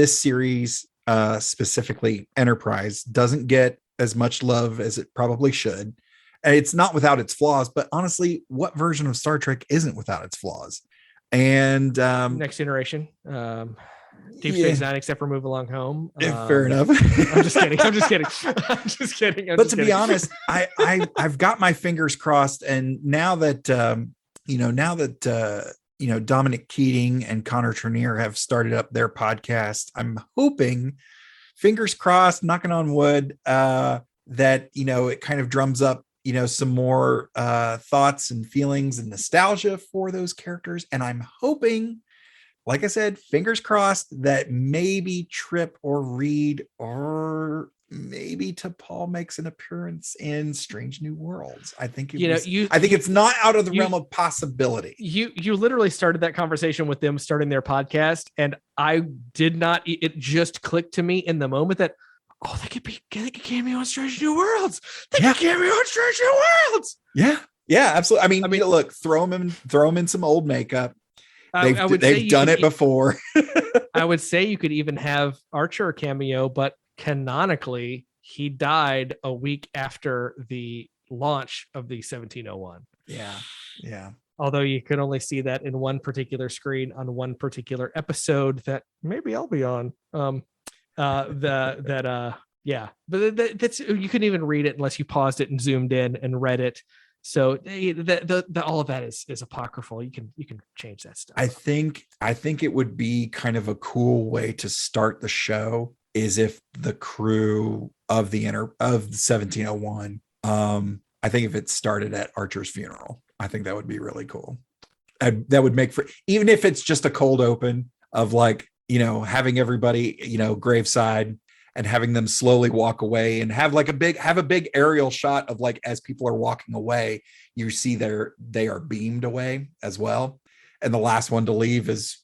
series, specifically Enterprise, doesn't get as much love as it probably should. And it's not without its flaws, but honestly, what version of Star Trek isn't without its flaws? And Next Generation, Deep Space Nine, except for Move Along Home. Fair enough. I'm just kidding. But to be honest, I've got my fingers crossed, and now that Dominic Keating and Connor Trenier have started up their podcast, I'm hoping, fingers crossed, knocking on wood, that it kind of drums up some more thoughts and feelings and nostalgia for those characters. And I'm hoping, like I said, fingers crossed, that maybe Trip or Reed or maybe T'Pol makes an appearance in Strange New Worlds. I think it's not out of the realm of possibility. You literally started that conversation with them starting their podcast, and I did not. It just clicked to me in the moment that oh, they could cameo on Strange New Worlds. They could cameo on Strange New Worlds. Yeah, absolutely. I mean, look, throw them in some old makeup. They've done it before. I would say you could even have Archer cameo, but canonically, he died a week after the launch of the 1701. Yeah. Although you could only see that in one particular screen on one particular episode that maybe I'll be on. But that's, you couldn't even read it unless you paused it and zoomed in and read it. So the all of that is apocryphal. You can change that stuff. I think it would be kind of a cool way to start the show is if the crew of the 1701. I think if it started at Archer's funeral, I think that would be really cool. That would make for, even if it's just a cold open of like, having everybody, graveside and having them slowly walk away and have a big aerial shot of like, as people are walking away, you see they are beamed away as well. And the last one to leave is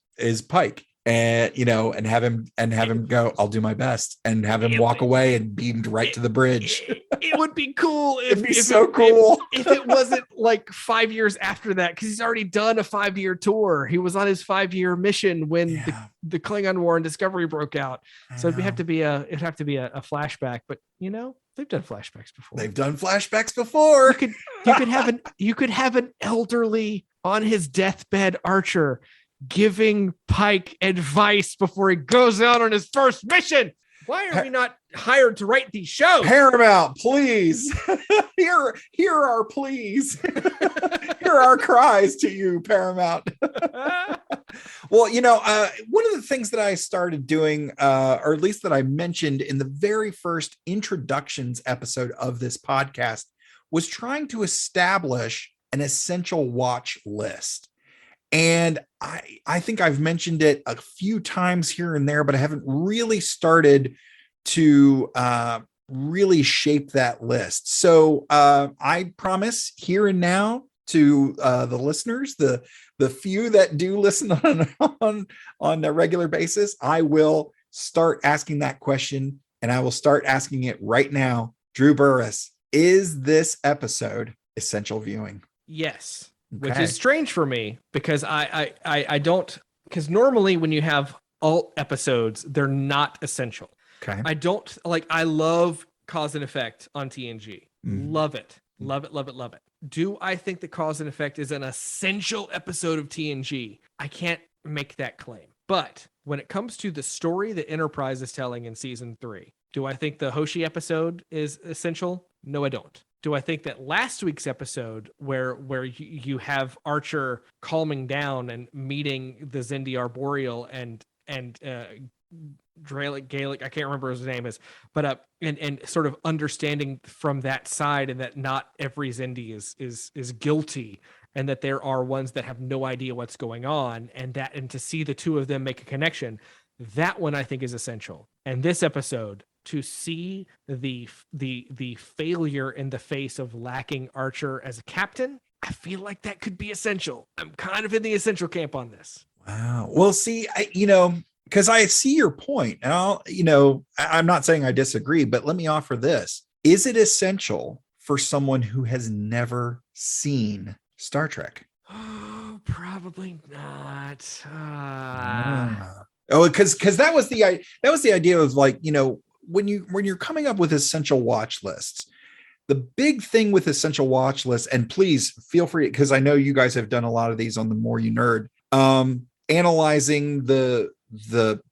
Pike, and and have him go, I'll do my best, and have him walk away and beamed right to the bridge. It would be cool. It'd be so cool if it wasn't like 5 years after that, because he's already done a 5-year tour. He was on his 5-year mission when the Klingon War and Discovery broke out. So it'd have to be a flashback. But they've done flashbacks before. You could have an elderly on his deathbed Archer giving Pike advice before he goes out on his first mission. Why are we not hired to write these shows? Paramount, please. Here are pleas. Here are our cries to you, Paramount. Well, one of the things that I started doing, or at least that I mentioned in the very first introductions episode of this podcast, was trying to establish an essential watch list. And I think I've mentioned it a few times here and there, but I haven't really started to really shape that list. So I promise here and now to the listeners, the few that do listen on a regular basis, I will start asking that question, and I will start asking it right now. Drew Burriss, is this episode essential viewing? Yes. Okay. Which is strange for me because I don't, because normally when you have alt episodes, they're not essential. Okay. I love Cause and Effect on TNG. Love it. Love it. Do I think that Cause and Effect is an essential episode of TNG? I can't make that claim. But when it comes to the story that Enterprise is telling in season 3, do I think the Hoshi episode is essential? No, I don't. Do I think that last week's episode where you have Archer calming down and meeting the Xindi Arboreal and Gaelic, I can't remember what his name is, but and sort of understanding from that side, and that not every Xindi is guilty, and that there are ones that have no idea what's going on, and to see the two of them make a connection, that one I think is essential. And this episode, to see the failure in the face of lacking Archer as a captain, I feel like that could be essential. I'm kind of in the essential camp on this. Wow. Well, see, because I see your point, and I'm not saying I disagree, but let me offer this. Is it essential for someone who has never seen Star Trek? Oh, probably not. Oh, because that was the idea of like, when you're coming up with essential watch lists, the big thing with essential watch lists, and please feel free, because I know you guys have done a lot of these on The More You Nerd, analyzing the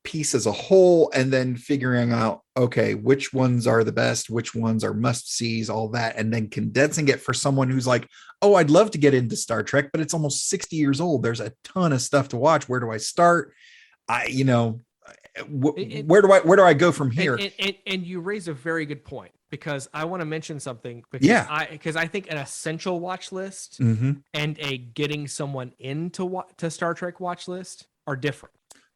piece as a whole, and then figuring out, okay, which ones are the best, which ones are must-sees, all that, and then condensing it for someone who's like, oh, I'd love to get into Star Trek, but it's almost 60 years old. There's a ton of stuff to watch. Where do I start? Where do I go from here? And you raise a very good point, because I want to mention something, because I think an essential watch list and a getting someone into to Star Trek watch list are different.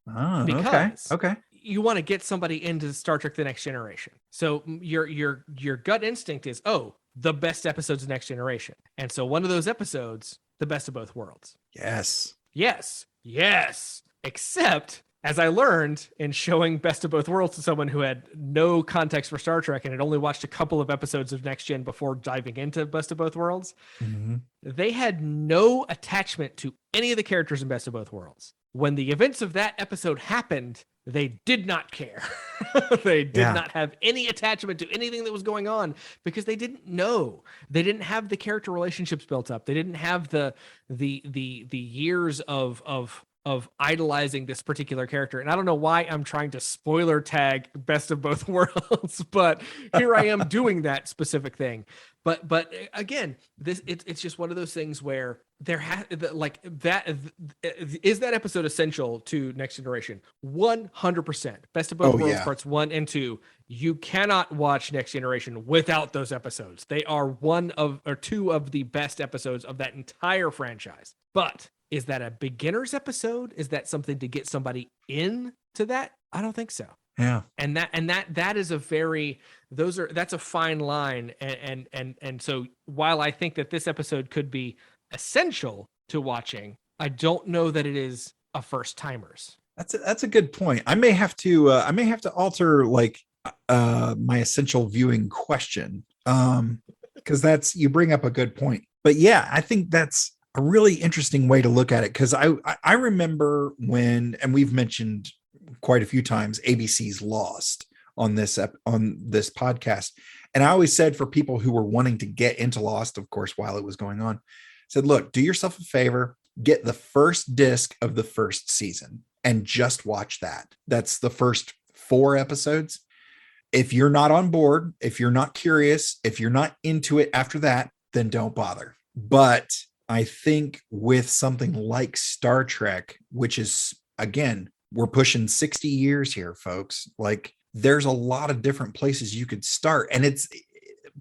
Oh, because okay. You want to get somebody into Star Trek: The Next Generation. So your gut instinct is, the best episodes of Next Generation. And so one of those episodes, The Best of Both Worlds. Yes. Except as I learned in showing Best of Both Worlds to someone who had no context for Star Trek and had only watched a couple of episodes of Next Gen before diving into Best of Both Worlds, they had no attachment to any of the characters in Best of Both Worlds. When the events of that episode happened, they did not care. They did not have any attachment to anything that was going on because they didn't know. They didn't have the character relationships built up. They didn't have the years of idolizing this particular character. And I don't know why I'm trying to spoiler tag Best of Both Worlds, but here I am doing that specific thing. But again, it's just one of those things where there is that episode essential to Next Generation? 100%. Best of Both Worlds parts 1 and 2. You cannot watch Next Generation without those episodes. They are one of or two of the best episodes of that entire franchise. But is that a beginner's episode? Is that something to get somebody into that? I don't think so. Yeah. And that is that's a fine line. And so while I think that this episode could be essential to watching, I don't know that it is a first timers. That's a good point. I may have to alter my essential viewing question. Because you bring up a good point. But yeah, I think that's a really interesting way to look at it. Because I remember when, and we've mentioned quite a few times, ABC's Lost on this podcast. And I always said for people who were wanting to get into Lost, of course, while it was going on, said, look, do yourself a favor, get the first disc of the first season and just watch that. That's the first 4 episodes. If you're not on board, if you're not curious, if you're not into it after that, then don't bother. But I think with something like Star Trek, which is, again, we're pushing 60 years here, folks. Like, there's a lot of different places you could start. And it's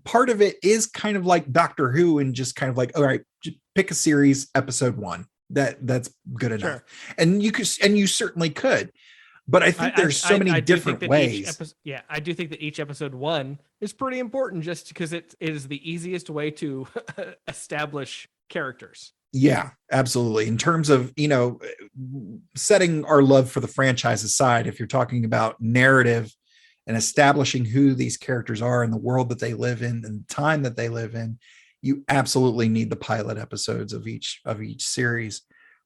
part of it is kind of like Doctor Who, and just kind of like, all right, just pick a series, episode 1. That's good enough. Sure. And you certainly could. But I think there's so many different ways. I do think that each episode 1 is pretty important, just because it is the easiest way to establish characters. Yeah, absolutely. In terms of, setting our love for the franchise aside, if you're talking about narrative and establishing who these characters are and the world that they live in and the time that they live in, you absolutely need the pilot episodes of each series.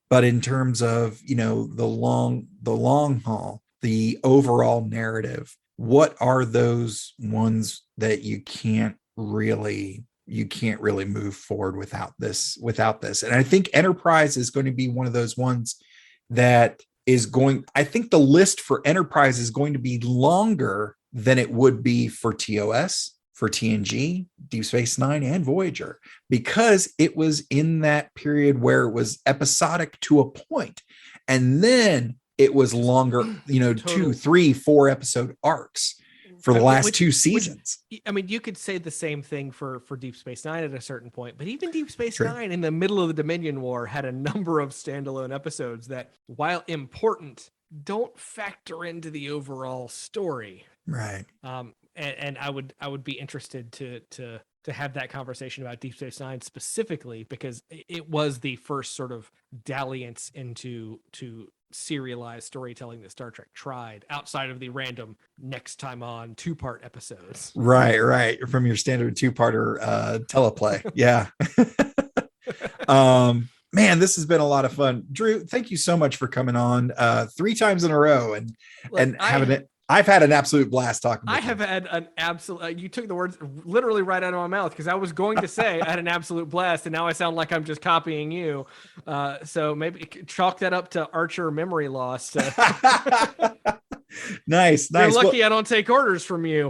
But in terms of, the long haul, the overall narrative, what are those ones that you can't really move forward without this? And I think Enterprise is going to be one of those ones that I think the list for Enterprise is going to be longer than it would be for TOS, for TNG, Deep Space Nine, and Voyager, because it was in that period where it was episodic to a point. And then it was longer, 2, 3, 4 episode arcs for the last 2 seasons. You could say the same thing for Deep Space Nine at a certain point, but even Deep Space Nine in the middle of the Dominion War had a number of standalone episodes that, while important, don't factor into the overall story. Right. And I would be interested to have that conversation about Deep Space Nine specifically, because it was the first sort of dalliance into serialized storytelling that Star Trek tried, outside of the random next time on 2-part episodes. Right. From your standard 2-parter teleplay. Yeah. Man, this has been a lot of fun. Drew, thank you so much for coming on 3 times in a row and having it. I've had an absolute blast talking to you. I have had an absolute, you took the words literally right out of my mouth, because I was going to say I had an absolute blast, and now I sound like I'm just copying you. So maybe chalk that up to Archer memory loss. Nice. You're lucky I don't take orders from you.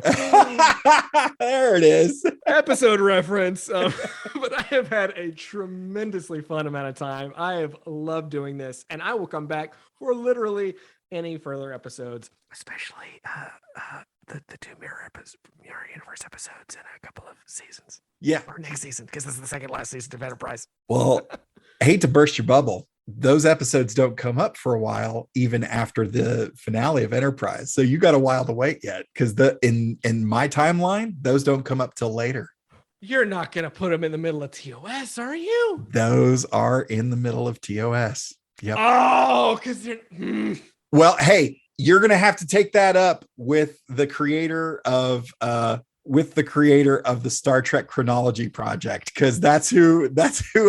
There it is. Episode reference. But I have had a tremendously fun amount of time. I have loved doing this, and I will come back for literally any further episodes, especially the 2 mirror universe episodes in a couple of seasons. Yeah, or next season, because this is the second last season of Enterprise. Well, I hate to burst your bubble. Those episodes don't come up for a while, even after the finale of Enterprise. So you got a while to wait yet, because in my timeline, those don't come up till later. You're not going to put them in the middle of TOS, are you? Those are in the middle of TOS. Yep. Oh, because they're... Well, hey, you're going to have to take that up with the creator of the Star Trek Chronology Project, because that's who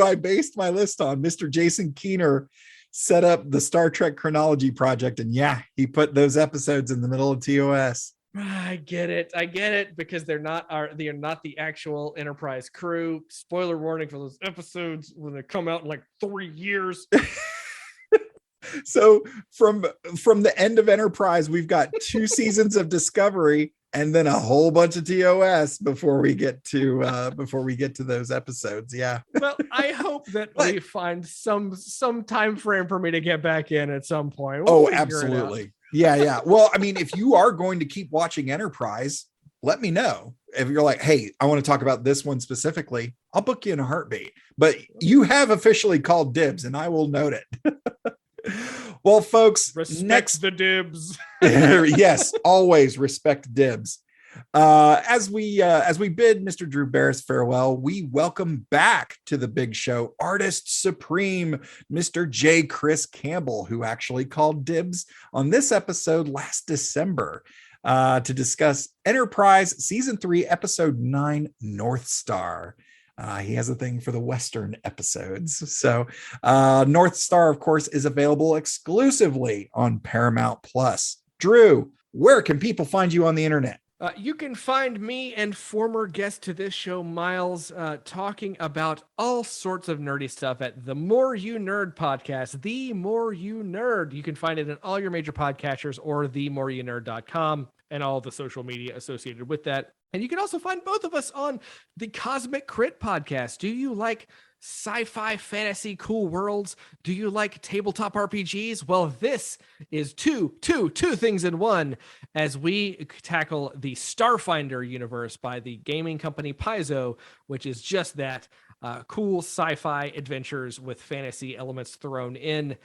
I based my list on. Mr. Jason Keener set up the Star Trek Chronology Project, and yeah, he put those episodes in the middle of TOS. I get it, because they're not the actual Enterprise crew. Spoiler warning for those episodes when they come out in like 3 years. So from the end of Enterprise, we've got 2 seasons of Discovery and then a whole bunch of TOS before we get to those episodes. Yeah. Well, I hope that we find some time frame for me to get back in at some point. We'll absolutely. Yeah. Well, I mean, if you are going to keep watching Enterprise, let me know. If you're like, hey, I want to talk about this one specifically, I'll book you in a heartbeat. But you have officially called dibs, and I will note it. Well, folks, respect the dibs. Yes, always respect dibs. As we bid Mr. Drew Burriss farewell, we welcome back to the big show artist supreme, Mr. J. Chris Campbell, who actually called dibs on this episode last December to discuss Enterprise Season 3, Episode 9, North Star. He has a thing for the Western episodes. So North Star, of course, is available exclusively on Paramount Plus. Drew, where can people find you on the internet? You can find me and former guest to this show, Miles, talking about all sorts of nerdy stuff at The More You Nerd podcast, The More You Nerd. You can find it in all your major podcatchers or themoreyounerd.com and all the social media associated with that. And you can also find both of us on the Cosmic Crit podcast. Do you like sci-fi, fantasy, cool worlds? Do you like tabletop RPGs? Well, this is two things in one as we tackle the Starfinder universe by the gaming company Paizo, which is just that, cool sci-fi adventures with fantasy elements thrown in.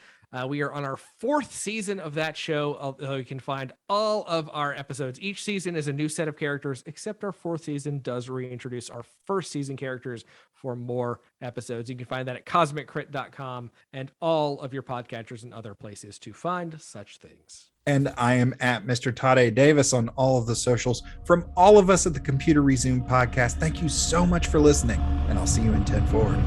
We are on our 4th season of that show. You can find all of our episodes. Each season is a new set of characters, except our 4th season does reintroduce our 1st season characters for more episodes. You can find that at cosmiccrit.com and all of your podcatchers and other places to find such things. And I am at Mr. Todd A. Davis on all of the socials. From all of us at the Computer Resume podcast, thank you so much for listening, and I'll see you in 10 forward.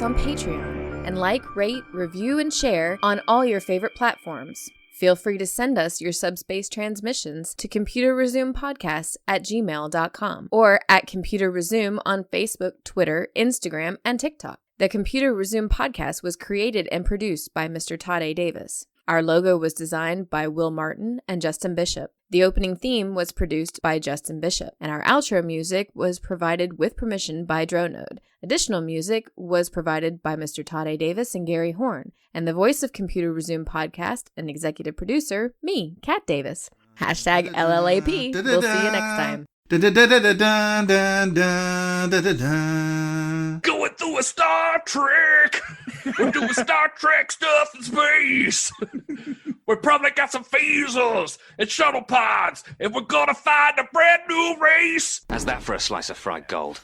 On Patreon and like, rate, review, and share on all your favorite platforms. Feel free to send us your subspace transmissions to computerresumepodcast@gmail.com or at Computer Resume on Facebook, Twitter, Instagram, and TikTok. The Computer Resume podcast was created and produced by Mr. Todd A. Davis. Our logo was designed by Will Martin and Justin Bishop. The opening theme was produced by Justin Bishop, and our outro music was provided with permission by Dronode. Additional music was provided by Mr. Todd A. Davis and Gary Horn, and the voice of Computer Resume podcast and executive producer, me, Kat Davis. # LLAP. We'll see you next time. Going through a Star Trek. We're doing Star Trek stuff in space. We probably got some phasers and shuttle pods, and we're gonna find a brand new race. How's that for a slice of fried gold?